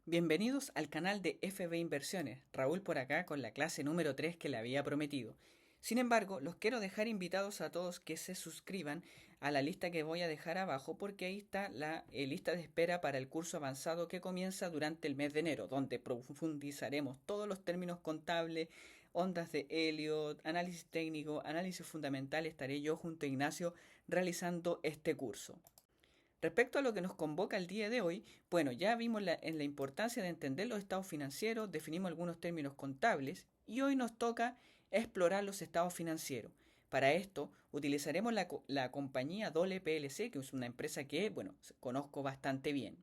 Bienvenidos al canal de FB Inversiones. Raúl por acá con la clase número 3 que le había prometido. Sin embargo, los quiero dejar invitados a todos que se suscriban a la lista que voy a dejar abajo porque ahí está la lista de espera para el curso avanzado que comienza durante el mes de enero, donde profundizaremos todos los términos contables, ondas de Elliott, análisis técnico, análisis fundamental. Estaré yo junto a Ignacio realizando este curso. Respecto a lo que nos convoca el día de hoy, bueno, ya vimos en la importancia de entender los estados financieros, definimos algunos términos contables y hoy nos toca explorar los estados financieros. Para esto utilizaremos la compañía Dole PLC, que es una empresa que, bueno, conozco bastante bien.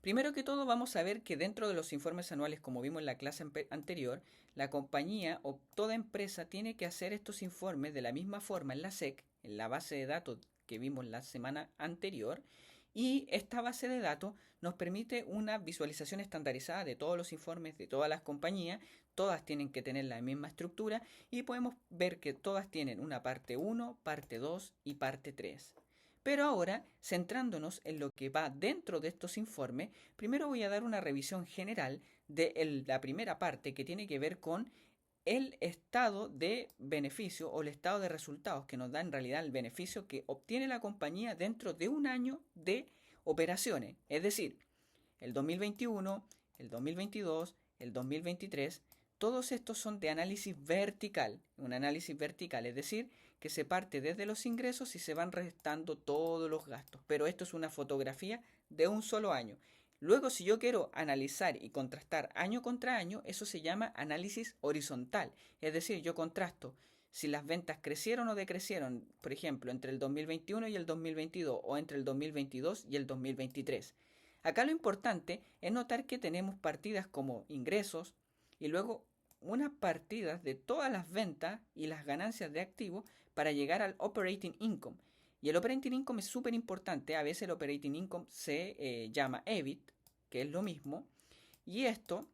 Primero que todo vamos a ver que dentro de los informes anuales, como vimos en la clase anterior, la compañía o toda empresa tiene que hacer estos informes de la misma forma en la SEC, en la base de datos que vimos la semana anterior, y esta base de datos nos permite una visualización estandarizada de todos los informes de todas las compañías. Todas tienen que tener la misma estructura y podemos ver que todas tienen una parte 1, parte 2 y parte 3. Pero ahora, centrándonos en lo que va dentro de estos informes, primero voy a dar una revisión general de la primera parte que tiene que ver con el estado de beneficio o el estado de resultados que nos da en realidad el beneficio que obtiene la compañía dentro de un año de operaciones. Es decir, el 2021, el 2022, el 2023, todos estos son de análisis vertical. Un análisis vertical, es decir, que se parte desde los ingresos y se van restando todos los gastos. Pero esto es una fotografía de un solo año. Luego, si yo quiero analizar y contrastar año contra año, eso se llama análisis horizontal. Es decir, yo contrasto si las ventas crecieron o decrecieron, por ejemplo, entre el 2021 y el 2022 o entre el 2022 y el 2023. Acá lo importante es notar que tenemos partidas como ingresos y luego unas partidas de todas las ventas y las ganancias de activos para llegar al operating income. Y el operating income es súper importante. A veces el operating income se llama EBIT, que es lo mismo. Y esto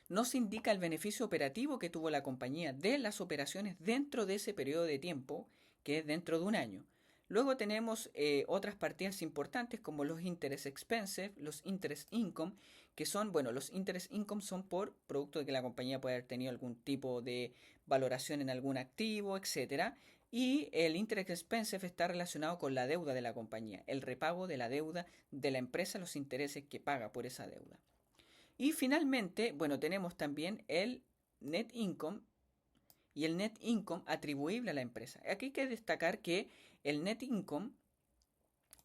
nos indica el beneficio operativo que tuvo la compañía de las operaciones dentro de ese periodo de tiempo, que es dentro de un año. Luego tenemos otras partidas importantes como los interest expenses, los interest income, que son, bueno, los interest income son por producto de que la compañía puede haber tenido algún tipo de valoración en algún activo, etcétera. Y el interest expense está relacionado con la deuda de la compañía, el repago de la deuda de la empresa, los intereses que paga por esa deuda. Y finalmente, bueno, tenemos también el net income y el net income atribuible a la empresa. Aquí hay que destacar que el net income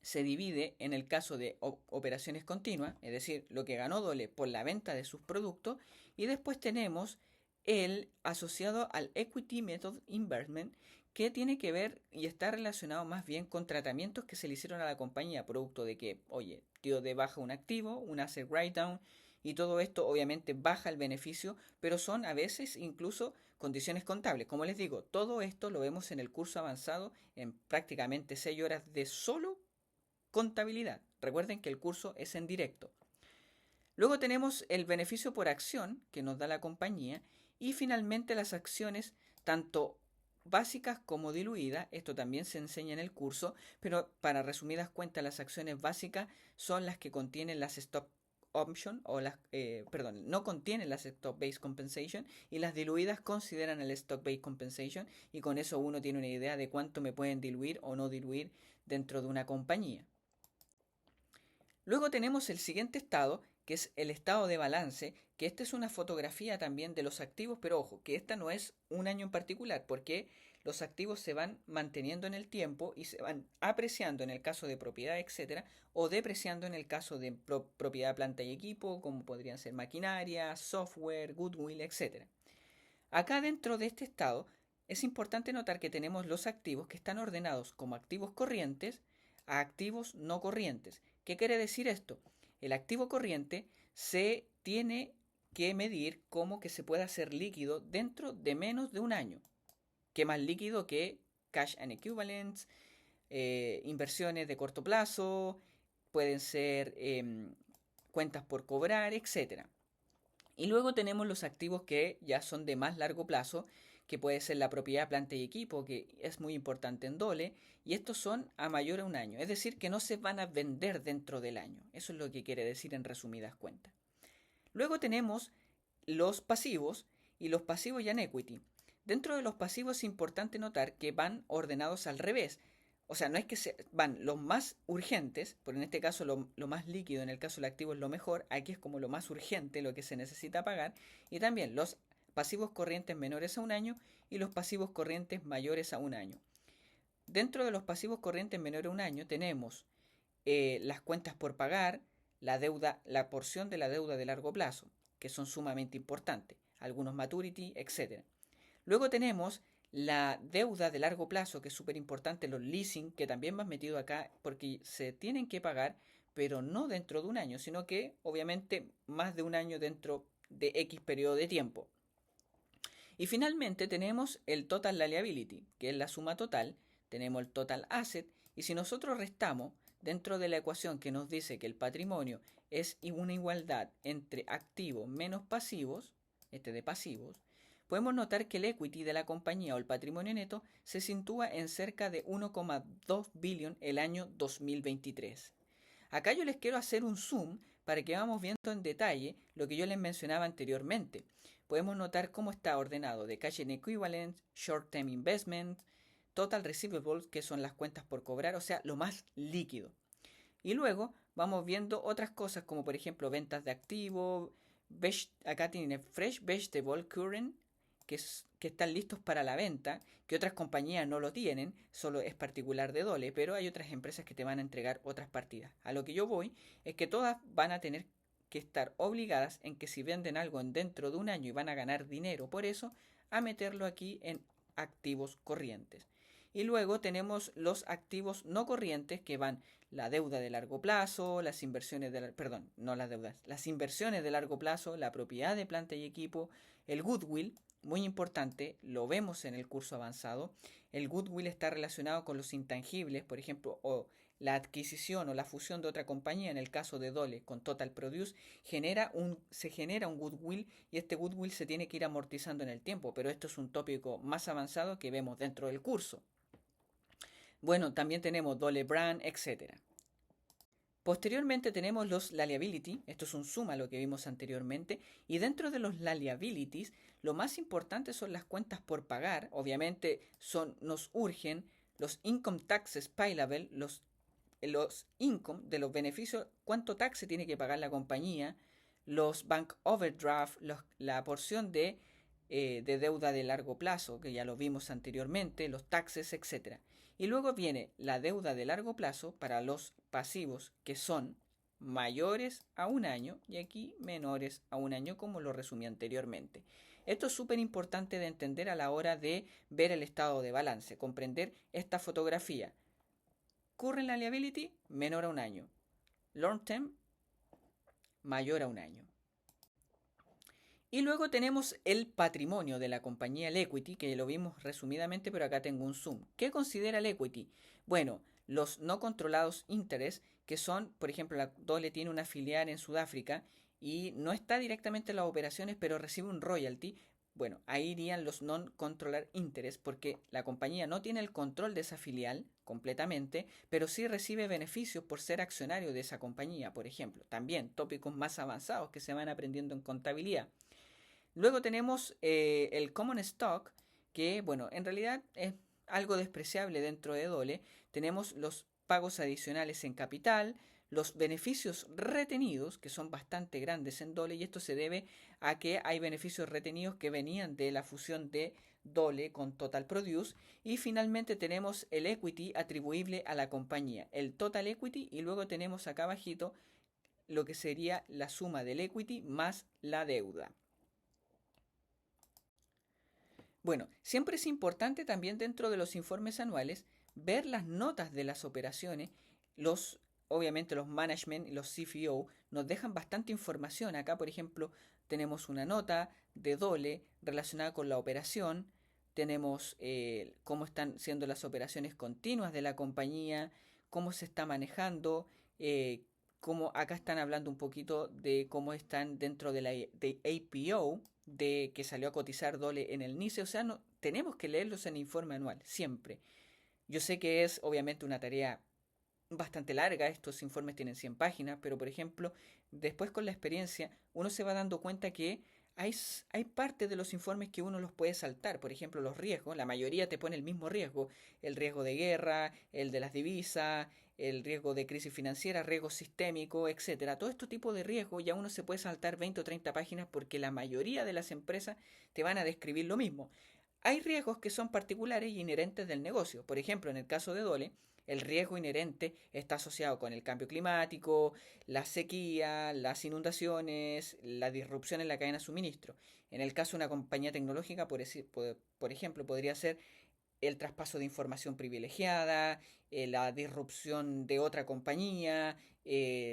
se divide en el caso de operaciones continuas, es decir, lo que ganó Dole por la venta de sus productos, y después tenemos el asociado al Equity Method Investment, que tiene que ver y está relacionado más bien con tratamientos que se le hicieron a la compañía, producto de que, oye, dio de baja un activo, un asset write-down, y todo esto obviamente baja el beneficio, pero son a veces incluso condiciones contables. Como les digo, todo esto lo vemos en el curso avanzado en prácticamente 6 horas de solo contabilidad. Recuerden que el curso es en directo. Luego tenemos el beneficio por acción que nos da la compañía y finalmente las acciones tanto básicas como diluidas. Esto también se enseña en el curso, pero para resumidas cuentas las acciones básicas son las que contienen las stock option o no contienen las stock based compensation, y las diluidas consideran el stock based compensation, y con eso uno tiene una idea de cuánto me pueden diluir o no diluir dentro de una compañía. Luego tenemos el siguiente estado, que es el estado de balance, que esta es una fotografía también de los activos, pero ojo, que esta no es un año en particular, porque los activos se van manteniendo en el tiempo y se van apreciando en el caso de propiedad, etcétera, o depreciando en el caso de propiedad, planta y equipo, como podrían ser maquinaria, software, goodwill, etcétera. Acá dentro de este estado es importante notar que tenemos los activos que están ordenados como activos corrientes a activos no corrientes. ¿Qué quiere decir esto? El activo corriente se tiene que medir como que se pueda hacer líquido dentro de menos de un año. ¿Qué más líquido que cash and equivalents, inversiones de corto plazo, pueden ser cuentas por cobrar, etcétera? Y luego tenemos los activos que ya son de más largo plazo, que puede ser la propiedad, planta y equipo, que es muy importante en Dole, y estos son a mayor a un año, es decir, que no se van a vender dentro del año. Eso es lo que quiere decir en resumidas cuentas. Luego tenemos los pasivos y los pasivos ya en equity. Dentro de los pasivos es importante notar que van ordenados al revés. O sea, no es que van los más urgentes, por en este caso lo más líquido, en el caso del activo es lo mejor, aquí es como lo más urgente, lo que se necesita pagar, y también los pasivos corrientes menores a un año y los pasivos corrientes mayores a un año. Dentro de los pasivos corrientes menores a un año tenemos las cuentas por pagar, la deuda, la porción de la deuda de largo plazo, que son sumamente importantes, algunos maturity, etc. Luego tenemos la deuda de largo plazo, que es súper importante, los leasing, que también vas metido acá porque se tienen que pagar, pero no dentro de un año, sino que obviamente más de un año dentro de X periodo de tiempo. Y finalmente tenemos el total liability, que es la suma total, tenemos el total asset, y si nosotros restamos dentro de la ecuación que nos dice que el patrimonio es una igualdad entre activos menos pasivos, este de pasivos, podemos notar que el equity de la compañía o el patrimonio neto se sitúa en cerca de 1,2 billion el año 2023. Acá yo les quiero hacer un zoom para que vamos viendo en detalle lo que yo les mencionaba anteriormente. Podemos notar cómo está ordenado de cash and equivalents, short-term investments, total receivables, que son las cuentas por cobrar, o sea, lo más líquido. Y luego vamos viendo otras cosas como por ejemplo ventas de activos, acá tienen fresh vegetable current, que están listos para la venta, que otras compañías no lo tienen, solo es particular de Dole, pero hay otras empresas que te van a entregar otras partidas. A lo que yo voy es que todas van a tener que estar obligadas en que si venden algo dentro de un año y van a ganar dinero por eso, a meterlo aquí en activos corrientes. Y luego tenemos los activos no corrientes que van la deuda de largo plazo, las inversiones de perdón, no las deudas, las inversiones de largo plazo, la propiedad de planta y equipo, el goodwill, muy importante, lo vemos en el curso avanzado. El goodwill está relacionado con los intangibles, por ejemplo, o la adquisición o la fusión de otra compañía, en el caso de Dole con Total Produce, se genera un goodwill y este goodwill se tiene que ir amortizando en el tiempo, pero esto es un tópico más avanzado que vemos dentro del curso. Bueno, también tenemos Dole Brand, etcétera. Posteriormente tenemos los liability, esto es un suma a lo que vimos anteriormente, y dentro de los liabilities, lo más importante son las cuentas por pagar, obviamente nos urgen los income taxes payable, los income de los beneficios, cuánto tax se tiene que pagar la compañía, los bank overdraft, la porción de deuda de largo plazo, que ya lo vimos anteriormente, los taxes, etc. Y luego viene la deuda de largo plazo para los pasivos que son mayores a un año y aquí menores a un año, como lo resumí anteriormente. Esto es súper importante de entender a la hora de ver el estado de balance, comprender esta fotografía. Current liability, menor a un año. Long term, mayor a un año. Y luego tenemos el patrimonio de la compañía, el equity, que lo vimos resumidamente, pero acá tengo un zoom. ¿Qué considera el equity? Bueno, los no controlados interés, que son, por ejemplo, la Dole tiene una filial en Sudáfrica y no está directamente en las operaciones, pero recibe un royalty. Bueno, ahí irían los non-controller interest, porque la compañía no tiene el control de esa filial completamente, pero sí recibe beneficios por ser accionario de esa compañía, por ejemplo. También tópicos más avanzados que se van aprendiendo en contabilidad. Luego tenemos el Common Stock, que bueno, en realidad es algo despreciable dentro de Dole. Tenemos los pagos adicionales en capital, los beneficios retenidos, que son bastante grandes en Dole, y esto se debe a que hay beneficios retenidos que venían de la fusión de Dole con Total Produce. Y finalmente tenemos el equity atribuible a la compañía, el Total Equity, y luego tenemos acá abajito lo que sería la suma del equity más la deuda. Bueno, siempre es importante también dentro de los informes anuales ver las notas de las operaciones. Obviamente los management y los CFO nos dejan bastante información. Acá, por ejemplo, tenemos una nota de Dole relacionada con la operación. Tenemos cómo están siendo las operaciones continuas de la compañía, cómo se está manejando, cómo acá están hablando un poquito de cómo están dentro de la de APO, de que salió a cotizar Dole en el NICE, o sea, tenemos que leerlos en informe anual, siempre. Yo sé que es obviamente una tarea bastante larga, estos informes tienen 100 páginas, pero por ejemplo, después con la experiencia, uno se va dando cuenta que hay parte de los informes que uno los puede saltar. Por ejemplo, los riesgos, la mayoría te pone el mismo riesgo: el riesgo de guerra, el de las divisas, el riesgo de crisis financiera, riesgo sistémico, etcétera. Todo este tipo de riesgo ya uno se puede saltar 20 o 30 páginas porque la mayoría de las empresas te van a describir lo mismo. Hay riesgos que son particulares y inherentes del negocio. Por ejemplo, en el caso de Dole, el riesgo inherente está asociado con el cambio climático, la sequía, las inundaciones, la disrupción en la cadena de suministro. En el caso de una compañía tecnológica, por ejemplo, podría ser el traspaso de información privilegiada, la disrupción de otra compañía,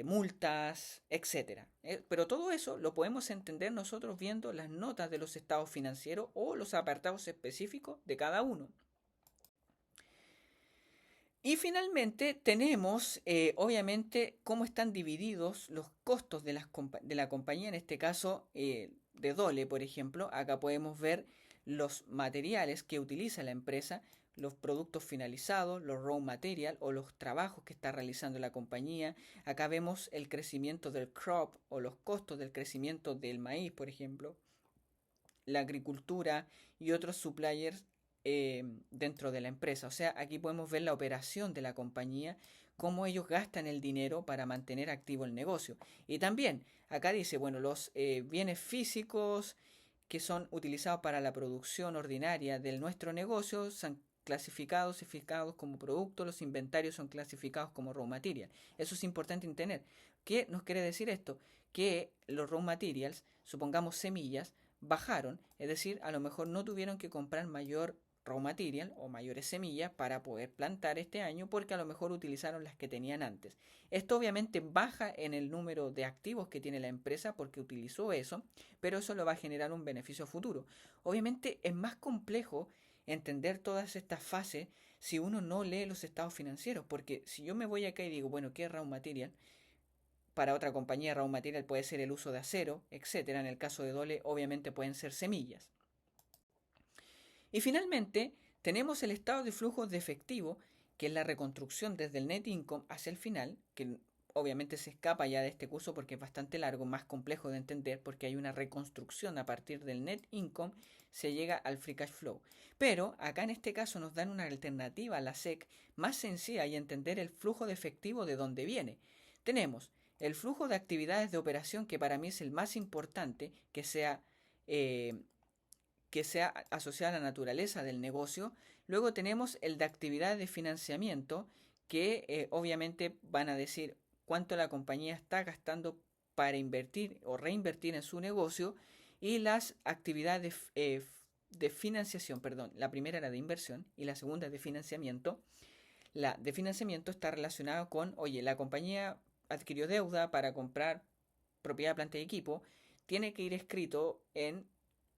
multas, etcétera. Pero todo eso lo podemos entender nosotros viendo las notas de los estados financieros o los apartados específicos de cada uno. Y finalmente tenemos, obviamente, cómo están divididos los costos de la compañía, en este caso de Dole, por ejemplo. Acá podemos ver los materiales que utiliza la empresa, los productos finalizados, los raw material o los trabajos que está realizando la compañía. Acá vemos el crecimiento del crop o los costos del crecimiento del maíz, por ejemplo, la agricultura y otros suppliers dentro de la empresa. O sea, aquí podemos ver la operación de la compañía, cómo ellos gastan el dinero para mantener activo el negocio. Y también acá dice, bueno, los bienes físicos que son utilizados para la producción ordinaria de nuestro negocio son clasificados y fijados como producto, los inventarios son clasificados como raw material. Eso es importante entender. ¿Qué nos quiere decir esto? Que los raw materials, supongamos semillas, bajaron, es decir, a lo mejor no tuvieron que comprar mayor raw material o mayores semillas para poder plantar este año porque a lo mejor utilizaron las que tenían antes. Esto obviamente baja en el número de activos que tiene la empresa porque utilizó eso, pero eso le va a generar un beneficio futuro. Obviamente es más complejo entender todas estas fases si uno no lee los estados financieros, porque si yo me voy acá y digo, bueno, ¿qué es raw material? Para otra compañía raw material puede ser el uso de acero, etcétera. En el caso de Dole obviamente pueden ser semillas. Y finalmente, tenemos el estado de flujos de efectivo, que es la reconstrucción desde el net income hacia el final, que obviamente se escapa ya de este curso porque es bastante largo, más complejo de entender, porque hay una reconstrucción a partir del net income, se llega al free cash flow. Pero acá en este caso nos dan una alternativa a la SEC más sencilla y entender el flujo de efectivo de dónde viene. Tenemos el flujo de actividades de operación, que para mí es el más importante, eh, que sea asociada a la naturaleza del negocio. Luego tenemos el de actividades de financiamiento, que obviamente van a decir cuánto la compañía está gastando para invertir o reinvertir en su negocio. Y las actividades de financiación, perdón, la primera era de inversión y la segunda de financiamiento. La de financiamiento está relacionada con, oye, la compañía adquirió deuda para comprar propiedad, planta y equipo, tiene que ir escrito en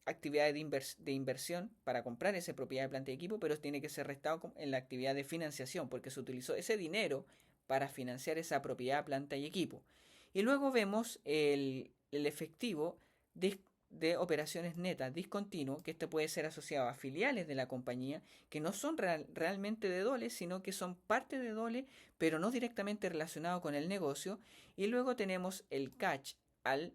actividad de inversión para comprar esa propiedad de planta y equipo, pero tiene que ser restado en la actividad de financiación, porque se utilizó ese dinero para financiar esa propiedad, planta y equipo. Y luego vemos el efectivo de operaciones netas discontinuo, que este puede ser asociado a filiales de la compañía que no son realmente de Dole, sino que son parte de Dole, pero no directamente relacionado con el negocio. Y luego tenemos el catch al,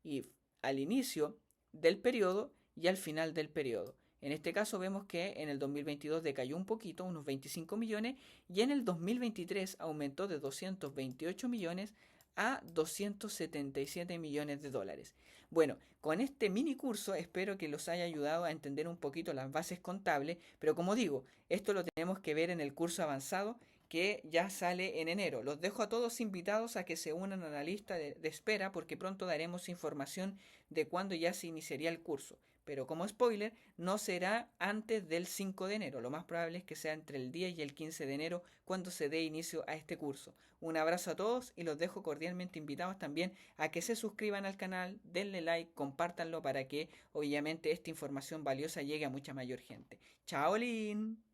y, al inicio del periodo y al final del periodo. En este caso vemos que en el 2022 decayó un poquito, unos 25 millones, y en el 2023 aumentó de 228 millones a 277 millones de dólares. Bueno, con este mini curso espero que los haya ayudado a entender un poquito las bases contables, pero como digo, esto lo tenemos que ver en el curso avanzado que ya sale en enero. Los dejo a todos invitados a que se unan a la lista de espera porque pronto daremos información de cuándo ya se iniciaría el curso. Pero como spoiler, no será antes del 5 de enero. Lo más probable es que sea entre el 10 y el 15 de enero cuando se dé inicio a este curso. Un abrazo a todos y los dejo cordialmente invitados también a que se suscriban al canal, denle like, compártanlo para que obviamente esta información valiosa llegue a mucha mayor gente. ¡Chao, Lin!